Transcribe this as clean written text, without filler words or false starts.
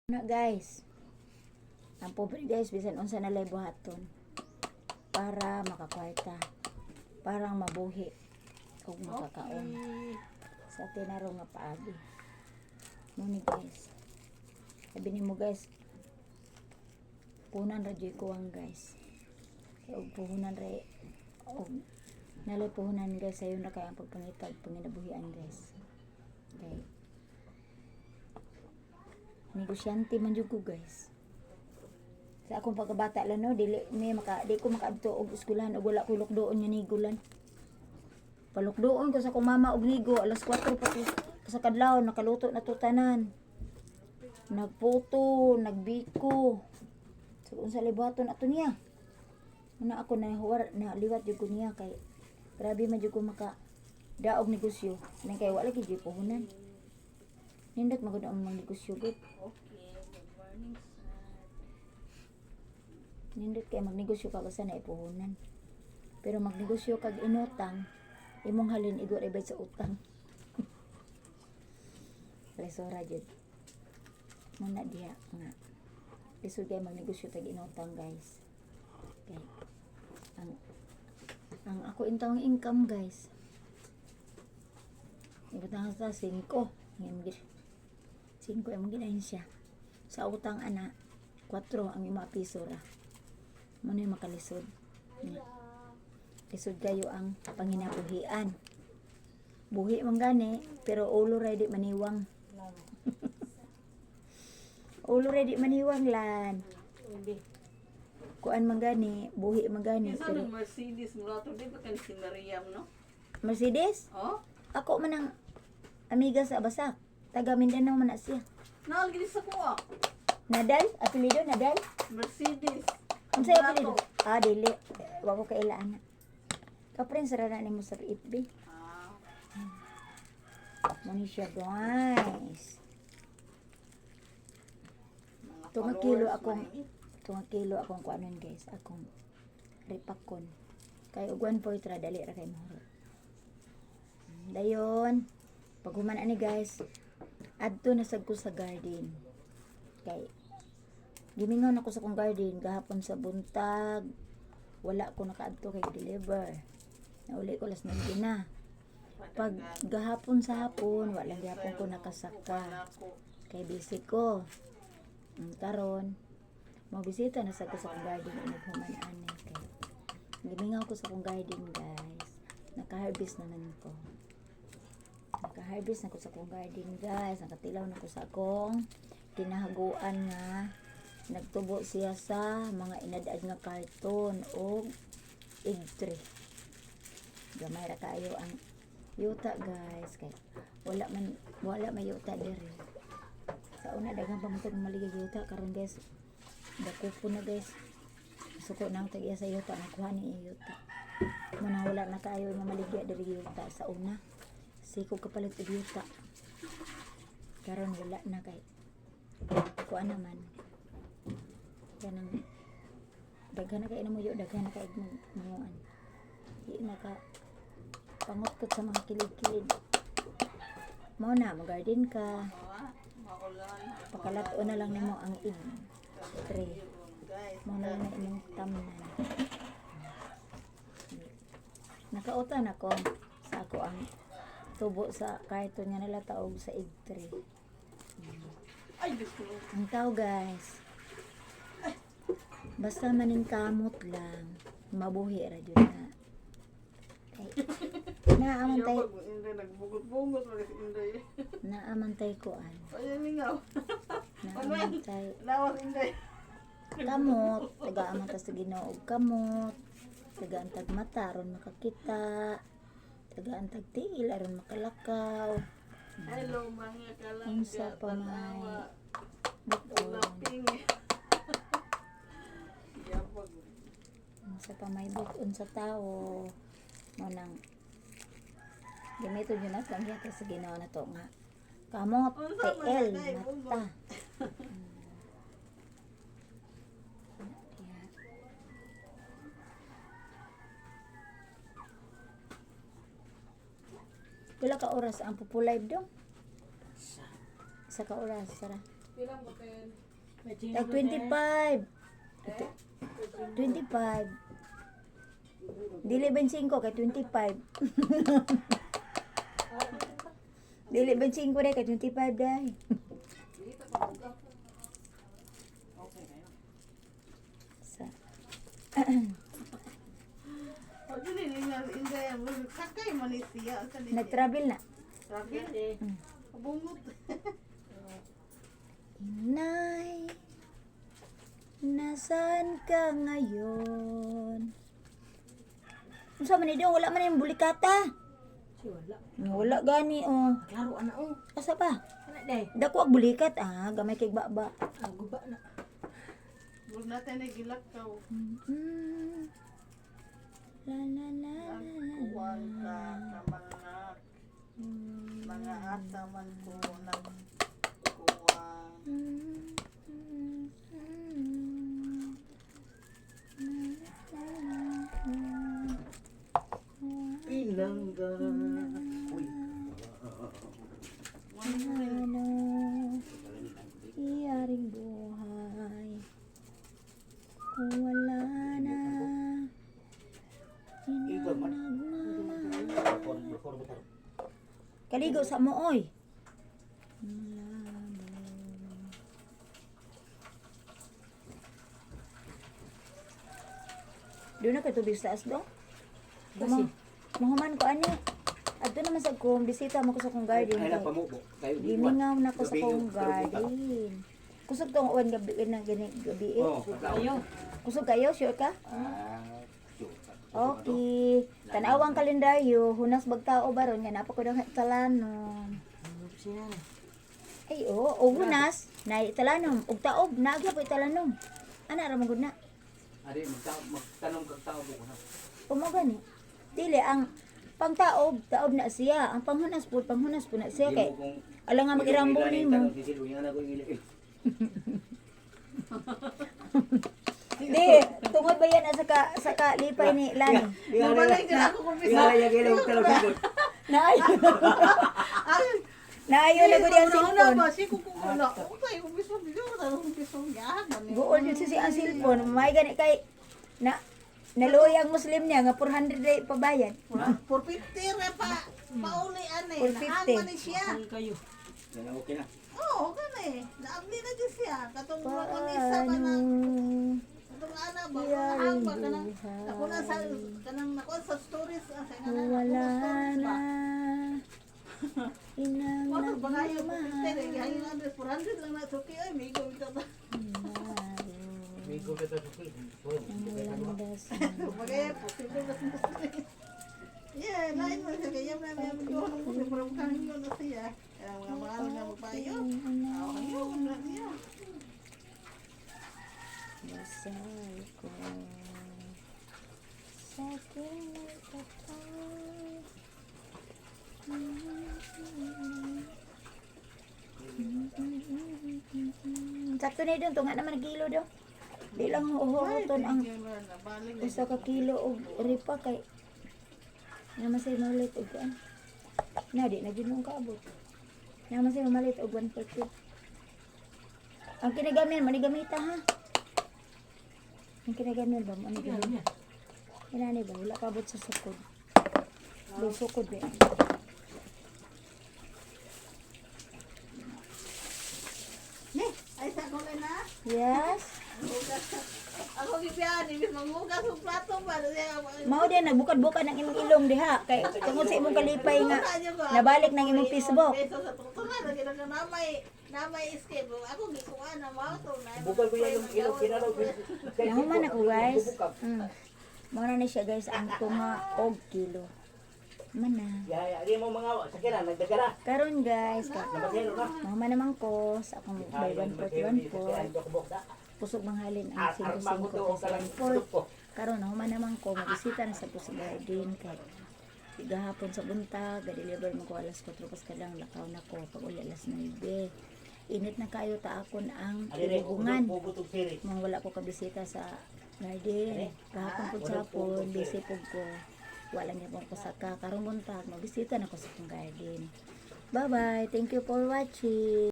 Na guys, ang pobre guys bisan unsa na lay buhaton para makakwarta, parang mabuhi ug makakaon sa tinarong nga paagi. Muni guys, sabi nimo guys, puhunan ra jud ko ang guys, ug puhunan ra og nalay puhunan guys sayon ra kay ang pagpangitag panginabuhian guys. Okay, negosyante man jud ko guys. Sa akong pagkabata lang no, di ko makaadto og eskwelahan og wala ko lukdoon nga nigulan. Palukdoon ko sa akong mama og nigo alas 4 pati sa kadlaw nakaluto na to tanan. Nagputo, nagbiko. So unsa libaton ato niya. Una ako na liwat jud ko niya kay grabe man jud ko maka daog negosyo. Nang kay wala gyud puhunan. Nindot magud ang mga negosyo gud. Nindot kay magnegosyo ka basta na ipuhunan. Pero magnegosyo kag inutang, imong halin igo rebay sa utang. Lesora jud. Muna diha nga. Lisod kay magnegosyo tag inutang guys. Okay. Ang ako intawong income guys. Ibutang sa 5. Ngimgit. 5 ang ginahin siya. Sa utang ana 4 ang imapiso ra. Muna yung makalisod. Lisod kayo ang panginabuhian. Buhi man gani, pero ulo ready maniwang. Ulo ready maniwang lan. Kuan man gani, buhi man gani. Pero Mercedes mo rato di ba kan si Mariam no? Mercedes? Oh? Ako man ang amiga sa Basak. Taga Mindanao man na siya. Naal gid sa kuha. Nadal? Apelido Nadal? Mercedes. Ang sa'yo apelido? Ah, dili. Wa ko kailaan na. Kapren, sarana ni mo sa FB. Ah. Mani siya guys. Mga Tunga kilo akong kuanon guys. Akong ripakon. Kay ugwan po itra dali ra kay mahurot. Dayon. Pag human ani guys, adto na sad ko sa garden. Kay gimingaw na ko sa kong garden gahapon sa buntag. Wala ko nakaadto kay deliver. Nauli ko las 9 na. Pag gahapon sa hapon, wala gyapon ko nakasaka. Kay busy ko. Karon, magbisita na sa ko sa kong garden naghuman ani kay. Gimingaw ko sa kong garden guys. Naka-harvest naman ko. Naka-harvest na ko sa kong garden guys. Nakatilaw na ko sa akong kinahaguan nga nagtubo siya sa mga inadaad nga karton o egg tray. Gamay ra kaayo ang yuta guys kay wala may yuta diri. Sa una daghang pamutog maligay yuta karon guys. Dako po na guys. Suko nang tag-iya sa yuta nakuha ni yuta. Muna wala na kaayo nga maligya diri yuta sa una. Siko kapalit og yuta. Karon wala na kay kuha naman. Ganang daghan na kay mo yo daghan na kay mo di naka pangutkot sa mga kilid-kilid mo na mag-garden ka pakalato na lang nimo ang egg tray mo na lang imong tamnan nakautan ako sa ako ang tubo sa karton nga nila taog sa egg tray. Ay, gusto ko. Ang tao guys, basta maning kamot lang, mabuhi ra jud na. Naamantay, Inday nagbugot-bugot wala si Inday. naamantay ko an. Ayan ningaw. Naamantay Lawas Inday. kamot, taga-amantas sa Ginoo og kamot, taga-antag mata ron makakita, taga-antag tiil aron makalakaw. Hello mga kalangga. Unsa pa may buton, Laping. Yapag. unsa pa may buton sa tao. Mo nang gamito yun na ang yata sa Ginoo na to nga kamot tiil mata. Pila ka oras ang pupulive dong? Isa ka oras, Sarah. Tag 25. 25. Dili 25 kay 25. Dili 25 dai kay 25 dai. Sa O, dili niya, hindi, sakay man siya. nag-travel na. Travel? Bungot. Inay, nasaan ka ngayon? Unsa man ni dong, wala man yung bulikata. Wala gani oh. Klaro ana oh. Asa pa? Ana day. Dako ag bulikat gamay kay baba. Guba na. Huwag natin nagilakaw. La la la la Nagkuwang la. ka mga ata man ko nagkuwang. Pinangga. Uy. Ano, iyaring buhay kung wala na inanagmahal. Kaligo sa mo oy. Doon na ka tubig sa asdo? Kasi Mahuman ko ani. Adto naman sa kong bisita mo ko sa kong garden. Ay na pamubo. Kayo di Gimingaw na ko sa Gabi kong yung karubutan. garden. Kusog tong uwan gabi na gani gabi. Oh, ayo. Kusog kayo, sure ka? sure. Okay. Tanawang kalendaryo, hunas bagtao baron nga napa ko daw talanon. Siya. Ay o hunas na talanom ug taob naagya po talanom. Ana ra magud na. Ari magtanong kag tao ko na. Umo gani. Dili ang pangtaob, taob na siya. Ang panghunas po na siya kay ala nga magirambo nimo. Di, tungod ba yan sa kalipay ni Lani? Nabalay ka ako kung bisa. Naayo. Naayo na gud ang Una cellphone. ba? Si kukukula. Utay, kung bisa. Hindi ko na kung bisa. Gahan. Buol yun siya ang cellphone. May gani kay naluoy ang Muslim niya nga 400 day pabayad. 450 re pa. Pauli ane. 450. Nahang man siya. Ang kayo. Okay na. Oo, gani. Naabli na dyan siya. Katong manisa ba na. Paano Katong ana ba? iyaring Nahang ba kanang. buhay Ako na sa kanang nakuha sa stories. Sa kung kanang wala stories na ba? inang Wala ba kayo po nagmamahal. 50 re? Hayo na 400 lang na suki ay may ko ito ba. May ko dito sa kid. Ang landas Kumagaya po, sino ba sino? Yeah, lain mo siya kaya na may mga ko sa parang kanyo na siya. Kaya mga mahal na magpayo. Ayo na siya. dasal ko sa aking nagtatay. Sakto na doon, tunga naman kilo daw. Di lang huhuton ang isa ka kilo og ripa kay naman say malit og kan. Na di na gyud kaabot. Naman say malit og 140. Ang kinagamihan manigamita ha. Ang kinagamihan ba mo Ano gamit? niya? Inani ba wala kaabot sa sukod. Lo sukod ba. Ne, ay sa ko na. Yes. Ako gibiyan, ibig mangugas og plato ba siya. Mao din nagbukad-bukad ng imong ilong diha kay tungod sa imong kalipay nga nabalik ng imong Facebook. Peso sa tuktura lagi na namay escape. Ako gikuha na mao to na. Bukal ko yan yung ilong kinalaw. Nahuman ako guys. Mao na siya guys ang tunga og kilo. Man na. Ya, di mo mga sakira nagdagala. Karon guys, Nabasero na. nahuman naman ko sa akong by 141 po. Pusog manghalin ang 5-5 ko sa 1 Karon nahuman naman ko magbisita na sa Pusi Garden kay gahapon sa buntag, ga-deliver mo ko alas 4 pas kadang lakaw na ko pag uli alas 9. Init na kayo ta akon ang ibugungan. Puputog siri. Mga wala ko kabisita sa garden. Kahapon po sa hapon, busy po ko. Wala niya pong pasaka. Karong buntag, magbisita na ko sa akong garden. Bye-bye. Thank you for watching.